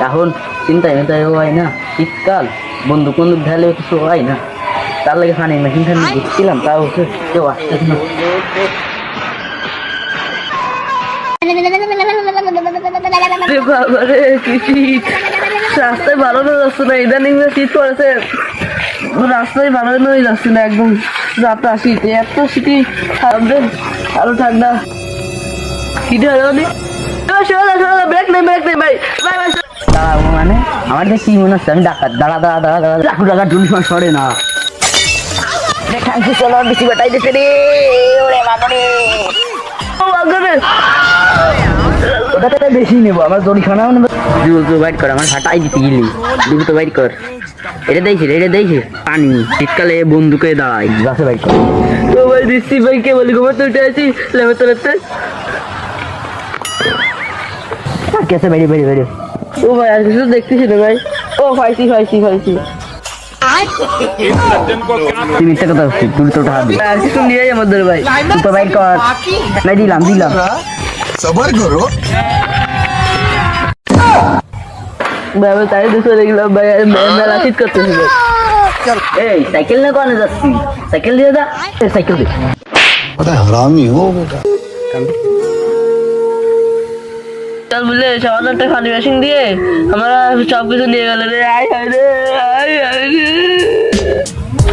এখন চিন্তায় মেটাই হয় না, শীতকাল বন্দুক বন্দুক ঢালে কিছু হয় না, তার লাগে পানি মেশিন ঠান্ডা দেখছিলাম, তাও কেউ আসতেছে না। রাস্তায় ভালো যাচ্ছে না, ইদানিং শীত পড়েছে, রাস্তায় ভালো যাচ্ছে না, একদম রাতটা শীত, এত শীতই আরো ঠান্ডা শীতে হলো ব্রেক নেই ভাই দাঁড়াবো মানে আমার যে কি মনে হচ্ছে আমি ডাকাত, দাঁড়া দাঁড়া দাঁড়া দাঁড়া লাখু টাকা ঢুলি সরে না, চলো বেশি বেটাই দিতে রে, ওরে বাবারে ওটা বেশি নেবো, আমার জরিখানা দ্রুত বাইট কর, আমার ফাটাই দিতে গেলি, দ্রুত বাইট কর, এটা দেখছি পানি, শীতকালে বন্ধুকে দাঁড়াই গাছে বাইট কর। ও ভাই দিচ্ছি ভাই, কে বলি ঘুমাতে উঠে আছি লেবে তোলাতে, কেসে বেরিয়ে বেরিয়ে বেরিয়ে। ও ভাই আর কিছু দেখতেছি না ভাই, ও ফাইছি তুই মিথ্যা কথা হচ্ছে, তুই তো টাকা দিই আর কিছু নিয়ে আমাদের ভাই, তুই তো বাইট কর, নাই দিলাম সবার করো ভাই, তাই তো চলে গেলাম ভাই, মেলা শীত করতেছি ভাই। এই সাইকেল না কোনে যাচ্ছি, সাইকেল দিয়ে যা, সাইকেল দে, হারামি হো বেটা। চল বুঝলে সামান্য একটা ফানি মেশিন দিয়ে আমরা সবকিছু নিয়ে গেল রে, আয় রে।